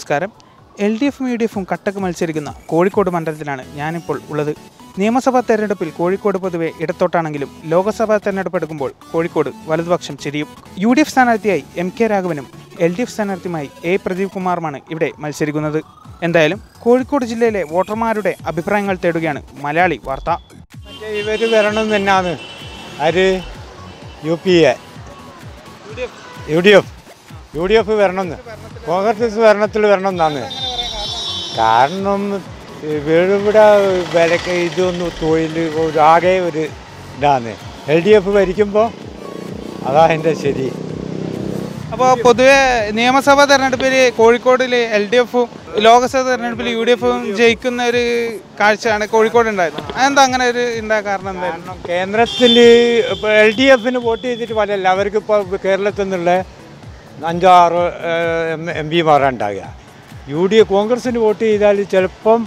നമസ്കാരം. LDFും UDFും കട്ടക്ക് മത്സരിക്കുന്ന കോഴിക്കോട് മണ്ഡലത്തിലാണ് ഞാനിപ്പോൾ ഉള്ളത്. നിയമസഭാ തെരഞ്ഞെടുപ്പിൽ കോഴിക്കോട് പൊതുവെ ഇടത്തോട്ടാണെങ്കിലും ലോക്സഭാ തെരഞ്ഞെടുപ്പ് എടുക്കുമ്പോൾ കോഴിക്കോട് വലതുപക്ഷം ചെരിയും. UDF സ്ഥാനാർത്ഥിയായി MK രാഘവനും LDF സ്ഥാനാർത്ഥിയുമായി A പ്രദീപ് കുമാറുമാണ് ഇവിടെ മത്സരിക്കുന്നത്. എന്തായാലും കോഴിക്കോട് ജില്ലയിലെ വോട്ടർമാരുടെ അഭിപ്രായങ്ങൾ തേടുകയാണ് മലയാളി വാർത്ത. ഇവർ വരണം തന്നെയാണ് UDF വരണമെന്ന്, കോൺഗ്രസ് ഭരണത്തിൽ വരണം എന്നാണ്. കാരണം ഇവിടെ വിലക്ക് ഇതൊന്നും തൊഴിൽ ആകെ ഒരു ഇതാണ്. LDF ഭരിക്കുമ്പോൾ അതാ എൻ്റെ ശരി. അപ്പോൾ പൊതുവെ നിയമസഭാ തെരഞ്ഞെടുപ്പിൽ കോഴിക്കോടിൽ LDFും ലോക്സഭാ തെരഞ്ഞെടുപ്പിൽ UDFും ജയിക്കുന്ന ഒരു കാഴ്ചയാണ് കോഴിക്കോട് ഉണ്ടായത്. അതെന്താ അങ്ങനെ ഒരു ഉണ്ടായ കാരണം? കാരണം കേന്ദ്രത്തിൽ ഇപ്പോൾ LDFിന് വോട്ട് ചെയ്തിട്ട് പലല്ല, അവർക്ക് ഇപ്പോൾ കേരളത്തിൽ നിന്നുള്ള 5-6 MP ഉണ്ടാകുക. കോൺഗ്രസ്സിന് വോട്ട് ചെയ്താൽ ചിലപ്പം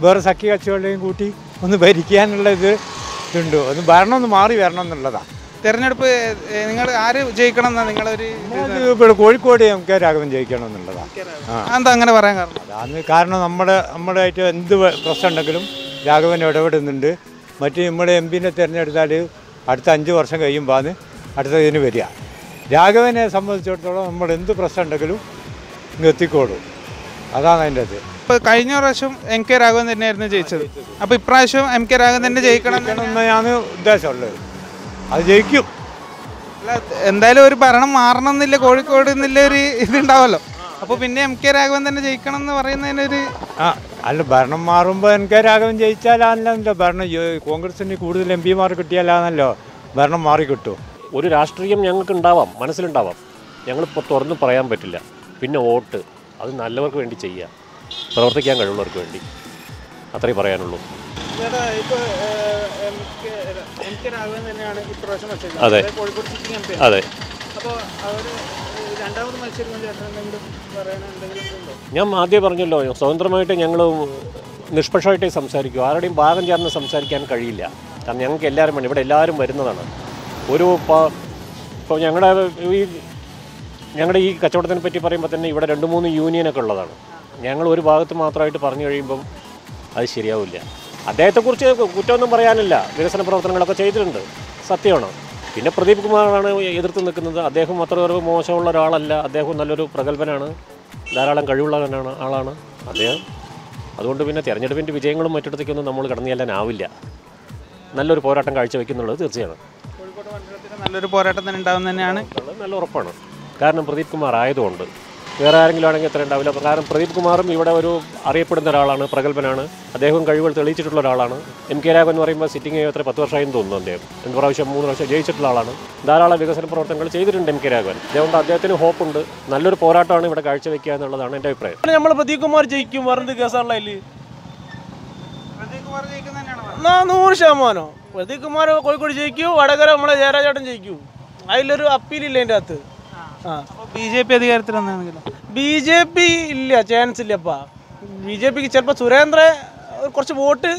വേറെ സഖ്യ കക്ഷികളെയും കൂട്ടി ഒന്ന് ഭരിക്കാനുള്ള ഇതുണ്ട്. ഒന്ന് ഭരണം ഒന്ന് മാറി വരണം എന്നുള്ളതാണ്. തെരഞ്ഞെടുപ്പ് നിങ്ങൾ ആര് ജയിക്കണം എന്നാണ് നിങ്ങളൊരു ഇപ്പോൾ കോഴിക്കോട് MK രാഘവൻ ജയിക്കണം എന്നുള്ളതാണ്. എന്താ അങ്ങനെ പറയാൻ കാരണം? അതാണ് കാരണം നമ്മുടെ ആയിട്ട് എന്ത് പ്രശ്നം ഉണ്ടെങ്കിലും രാഘവൻ ഇടപെടുന്നുണ്ട്. മറ്റ് നമ്മുടെ MP തിരഞ്ഞെടുത്താൽ അടുത്ത 5 വർഷം കഴിയുമ്പോൾ അടുത്തതിന് വരിക. രാഘവനെ സംബന്ധിച്ചിടത്തോളം നമ്മൾ എന്ത് പ്രശ്നം ഉണ്ടെങ്കിലും ഇങ്ങ് എത്തിക്കോളും. അതാണ് അതിൻ്റെ അത്. ഇപ്പോൾ കഴിഞ്ഞ പ്രാവശ്യം MK രാഘവൻ തന്നെയായിരുന്നു ജയിച്ചത്. അപ്പോൾ ഇപ്രാവശ്യം MK രാഘവൻ തന്നെ ജയിക്കണം എന്നാണ് ഉദ്ദേശമുള്ളത്. അത് ജയിക്കും. അല്ല, എന്തായാലും ഒരു ഭരണം മാറണം എന്നില്ല കോഴിക്കോട് എന്നില്ല ഒരു ഇതുണ്ടാവുമല്ലോ. അപ്പോൾ പിന്നെ MK രാഘവൻ തന്നെ ജയിക്കണം എന്ന് പറയുന്നതിനൊരു അല്ല, ഭരണം മാറുമ്പോൾ MK രാഘവൻ ജയിച്ചാലാണല്ലോ ഭരണം. കോൺഗ്രസിന് കൂടുതൽ MP കിട്ടിയാലാണല്ലോ ഭരണം മാറി കിട്ടും. ഒരു രാഷ്ട്രീയം ഞങ്ങൾക്ക് ഉണ്ടാവാം, മനസ്സിലുണ്ടാവാം. ഞങ്ങളിപ്പോൾ തുറന്ന് പറയാൻ പറ്റില്ല. പിന്നെ വോട്ട് അത് നല്ലവർക്ക് വേണ്ടി ചെയ്യുക, പ്രവർത്തിക്കാൻ കഴിവുള്ളവർക്ക് വേണ്ടി, അത്രേ പറയാനുള്ളൂ. അതെ അതെ. ഞാൻ ആദ്യം പറഞ്ഞല്ലോ, സ്വതന്ത്രമായിട്ട് ഞങ്ങൾ നിഷ്പക്ഷമായിട്ടേ സംസാരിക്കൂ. ആരുടെയും ഭാഗം ചേർന്ന് സംസാരിക്കാൻ കഴിയില്ല. കാരണം ഞങ്ങൾക്ക് എല്ലാവരും വേണം, ഇവിടെ എല്ലാവരും വരുന്നതാണ്. ഇപ്പോൾ ഞങ്ങളുടെ ഈ കച്ചവടത്തിനെ പറ്റി പറയുമ്പോൾ തന്നെ ഇവിടെ 2-3 യൂണിയനൊക്കെ ഉള്ളതാണ്. ഞങ്ങൾ ഒരു ഭാഗത്ത് മാത്രമായിട്ട് പറഞ്ഞു കഴിയുമ്പം അത് ശരിയാവില്ല. അദ്ദേഹത്തെക്കുറിച്ച് കുറ്റമൊന്നും പറയാനില്ല, വികസന പ്രവർത്തനങ്ങളൊക്കെ ചെയ്തിട്ടുണ്ട്, സത്യമാണ്. പിന്നെ പ്രദീപ് കുമാറാണ് എതിർത്ത് നിൽക്കുന്നത്. അദ്ദേഹം അത്ര ഒരു മോശമുള്ള ഒരാളല്ല. അദ്ദേഹം നല്ലൊരു പ്രഗത്ഭനാണ്, ധാരാളം കഴിവുള്ള ആളാണ് അദ്ദേഹം. അതുകൊണ്ട് പിന്നെ തെരഞ്ഞെടുപ്പിൻ്റെ വിജയങ്ങളും മറ്റിടത്തേക്കൊന്നും നമ്മൾ കടന്നു ചെല്ലാനാവില്ല. നല്ലൊരു പോരാട്ടം കാഴ്ചവെക്കുന്നുള്ളത് തീർച്ചയാണ്. കോഴിക്കോട് മണ്ഡലത്തിൽ നല്ലൊരു പോരാട്ടം തന്നെ ഉണ്ടാവും തന്നെയാണ് നല്ല ഉറപ്പാണ്. കാരണം പ്രദീപ് കുമാർ ആയതുകൊണ്ട്. വേറെ ആരെങ്കിലും ആണെങ്കിൽ അത്ര ഉണ്ടാവില്ല. കാരണം പ്രദീപ് കുമാറും ഇവിടെ ഒരു അറിയപ്പെടുന്ന ഒരാളാണ്, പ്രഗത്ഭനാണ്. അദ്ദേഹം കഴിവുകൾ തെളിയിച്ചിട്ടുള്ള ഒരാളാണ്. MK രാഘവൻ എന്ന് പറയുമ്പോൾ സിറ്റിംഗ് 10 വർഷമായും തോന്നുന്നു. അദ്ദേഹം 2 പ്രാവശ്യം 3 പ്രാവശ്യം ജയിച്ചിട്ടുള്ള ആളാണ്. ധാരാളം വികസന പ്രവർത്തനങ്ങൾ ചെയ്തിട്ടുണ്ട് MK രാഘവൻ. അതുകൊണ്ട് അദ്ദേഹത്തിന് ഹോപ്പുണ്ട്. നല്ലൊരു പോരാട്ടമാണ് ഇവിടെ കാഴ്ചവെക്കുക എന്നുള്ളതാണ് എൻ്റെ അഭിപ്രായം. നമ്മൾ പ്രദീപ് കുമാർ ജയിക്കും, വേറെ കേസാണല്ലോ. 100% പ്രദീപ് കുമാർ കോഴിക്കോട് ജയിക്കൂ. വടകര നമ്മളെ ജയരാജേട്ടൻ ജയിക്കൂ. അതിലൊരു അപ്പീലില്ല എൻ്റെ അകത്ത്. BJP അധികാരത്തിൽ വന്നാണെങ്കിലും BJP ഇല്ല, ചാൻസ് ഇല്ലപ്പാ. BJPക്ക് ചിലപ്പോൾ സുരേന്ദ്ര കുറച്ച് വോട്ട്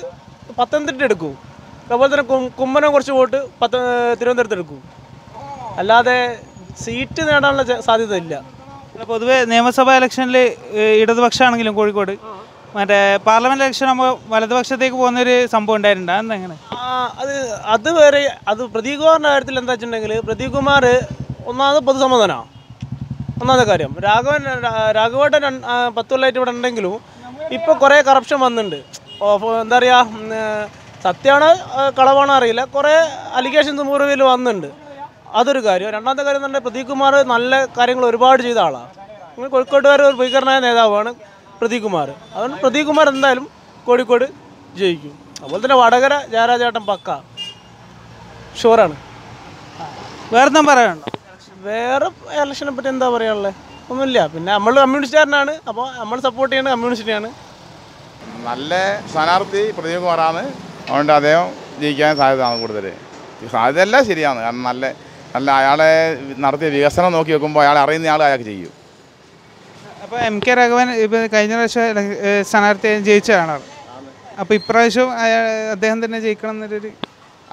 പത്തനംതിട്ട എടുക്കും, അതുപോലെ തന്നെ കുമ്മനം കുറച്ച് വോട്ട് തിരുവനന്തപുരത്ത് എടുക്കും. അല്ലാതെ സീറ്റ് നേടാനുള്ള സാധ്യത ഇല്ല. പൊതുവെ നിയമസഭാ ഇലക്ഷനിൽ ഇടതുപക്ഷമാണെങ്കിലും കോഴിക്കോട് മറ്റേ പാർലമെന്റ് ഇലക്ഷൻ ആകുമ്പോൾ വലതുപക്ഷത്തേക്ക് പോകുന്നൊരു സംഭവം ഉണ്ടായിട്ടുണ്ട്. അതെങ്ങനെ? അത് വേറെ. അത് പ്രദീപ് കുമാറിൻ്റെ കാര്യത്തിൽ എന്താ വെച്ചിട്ടുണ്ടെങ്കിൽ, പ്രദീപ് കുമാർ ഒന്നാമത് പൊതുസമ്മതനാണ്, ഒന്നാമത്തെ കാര്യം. രാഘവേട്ടൻ 10 കൊല്ലമായിട്ട് ഇവിടെ ഉണ്ടെങ്കിലും ഇപ്പോൾ കുറേ കറപ്ഷൻ വന്നിട്ടുണ്ട്. എന്താ പറയുക, സത്യമാണ് കളവാണോ അറിയില്ല, കുറേ അലിഗേഷൻസ് മുറിവിൽ വന്നിട്ടുണ്ട്. അതൊരു കാര്യം. രണ്ടാമത്തെ കാര്യം എന്ന് പറഞ്ഞാൽ പ്രദീപ് കുമാർ നല്ല കാര്യങ്ങൾ ഒരുപാട് ചെയ്ത ആളാണ്. കോഴിക്കോട്ടുകാർ ഒരു ഭീകരനായ നേതാവാണ് പ്രദീപ് കുമാർ. അതുകൊണ്ട് പ്രദീപ് കുമാർ എന്തായാലും കോഴിക്കോട് ജയിക്കും. അതുപോലെ തന്നെ വടകര ജയരാജേട്ടൻ പക്ക ഷുവറാണ്. വേറെ പറയാനുണ്ടോ? വേറെ ഇലക്ഷനെ പറ്റി എന്താ പറയാനുള്ളത്? ഒന്നുമില്ല. പിന്നെ നമ്മൾ കമ്മ്യൂണിസ്റ്റുകാരനാണ്, അപ്പോൾ നമ്മൾ സപ്പോർട്ട് ചെയ്യുന്നത് കമ്മ്യൂണിസ്റ്റിനെയാണ്. നല്ല സ്ഥാനാർത്ഥി പ്രദീപ് കുമാറാണ്. അതുകൊണ്ട് അദ്ദേഹം ജയിക്കാൻ സാധ്യതയാണ് കൂടുതൽ. സാധ്യതയല്ല, ശരിയാണ്. കാരണം നല്ല അയാളെ നടത്തിയ വികസനം നോക്കി വെക്കുമ്പോൾ അയാൾ അറിയുന്ന ആൾ അയാൾക്ക് ചെയ്യും. അപ്പോൾ MK രാഘവൻ ഇപ്പോൾ കഴിഞ്ഞ പ്രാവശ്യം സ്ഥാനാർത്ഥി ജയിച്ചതാണ്. അപ്പോൾ ഇപ്രാവശ്യം അദ്ദേഹം തന്നെ ജയിക്കണം എന്നൊരു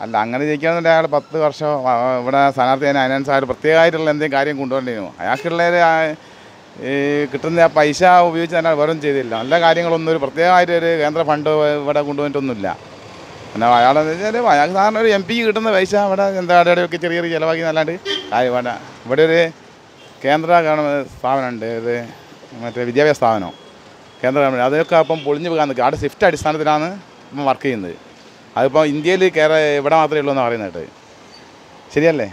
അല്ല, അങ്ങനെ ജയിക്കാമെന്നുണ്ടെങ്കിൽ അയാൾ 10 വർഷം ഇവിടെ സ്ഥാനാർത്ഥി അതിനനുസരിച്ച് പ്രത്യേകമായിട്ടുള്ള എന്തെങ്കിലും കാര്യം കൊണ്ടുവരേണ്ടിരുന്നു. അയാൾക്കുള്ള ഈ കിട്ടുന്ന ആ പൈസ ഉപയോഗിച്ച് തന്നെ വേറെ ചെയ്തില്ല. നല്ല കാര്യങ്ങളൊന്നും ഒരു പ്രത്യേകമായിട്ടൊരു കേന്ദ്ര ഫണ്ട് ഇവിടെ കൊണ്ടുവന്നിട്ടൊന്നുമില്ല. പിന്നെ അയാളെന്ന് വെച്ചാൽ അയാൾക്ക് സാധാരണ ഒരു MP കിട്ടുന്ന പൈസ ഇവിടെ എന്താ ഇടയൊക്കെ ചെറിയ ചെറിയ ചിലവാക്കി നല്ലാണ്ട് ഇവിടെ ഒരു കേന്ദ്ര ഗവൺമെൻറ് സ്ഥാപനമുണ്ട്, ഇത് മറ്റേ വിദ്യാഭ്യാസ സ്ഥാപനം കേന്ദ്ര ഗവൺമെൻറ്. അതൊക്കെ അപ്പം പൊളിഞ്ഞു പോകാൻ നിൽക്കുക. അവിടെ ഷിഫ്റ്റ് അടിസ്ഥാനത്തിലാണ് ഇപ്പം വർക്ക് ചെയ്യുന്നത്. അതിപ്പോൾ ഇന്ത്യയിൽ ഇവിടെ മാത്രമേ ഉള്ളൂ എന്ന് പറയുന്നത്. ശരിയല്ലേ?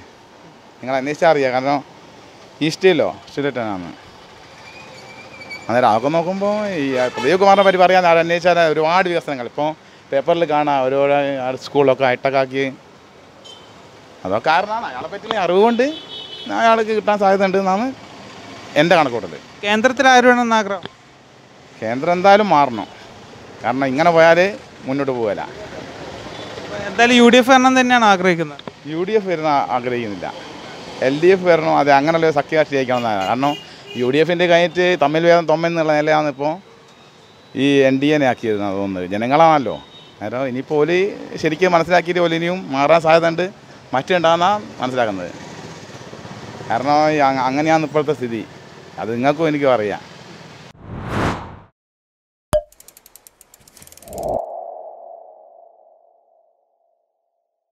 നിങ്ങൾ അന്വേഷിച്ചാൽ അറിയാം. കാരണം ഈസ്റ്റിലോ സ്റ്റുഡൻറ്റാണ്. അന്നേരം അതൊക്കെ നോക്കുമ്പോൾ ഈ പ്രദീപ് കുമാറിനെ പറ്റി പറയാൻ അന്വേഷിച്ചാൽ ഒരുപാട് വികസനങ്ങൾ ഇപ്പോൾ പേപ്പറിൽ കാണാം. ഓരോ സ്കൂളൊക്കെ ഹൈടെക്കാക്കി. അതൊക്കെ കാരണമാണ് അയാളെ പറ്റി അറിവുകൊണ്ട് അയാൾക്ക് കിട്ടാൻ സാധ്യത ഉണ്ട് എന്നാണ് എൻ്റെ കണക്കൂട്ടൽ. കേന്ദ്രത്തിൽ ആര് വേണമെന്ന് ആഗ്രഹം? കേന്ദ്രം എന്തായാലും മാറണം. കാരണം ഇങ്ങനെ പോയാൽ മുന്നോട്ട് പോകില്ല. എന്തായാലും UDF വരണം തന്നെയാണ് ആഗ്രഹിക്കുന്നത്. UDF വരുന്ന ആഗ്രഹിക്കുന്നില്ല. LDF വരണം. അത് അങ്ങനെയുള്ള സഖ്യകക്ഷി ജയിക്കണമെന്നാണ്. കാരണം UDFൻ്റെ കഴിഞ്ഞിട്ട് തമ്മിൽ വേദം തൊമ്മെന്നുള്ള നിലയാണ് ഇപ്പോൾ ഈ NDA ആക്കിയിരുന്നത് തോന്നുന്നത്. ജനങ്ങളാണല്ലോ. അന്നേരം ഇനിയിപ്പോൾ ഓല് ശരിക്കും മനസ്സിലാക്കിയിട്ട് ഓല് ഇനിയും മാറാൻ സാധ്യത ഉണ്ട് മറ്റുണ്ടാകുന്നതാണ് മനസ്സിലാക്കുന്നത്. കാരണം അങ്ങനെയാണ് ഇപ്പോഴത്തെ സ്ഥിതി. അത് നിങ്ങൾക്കും എനിക്കും അറിയാം.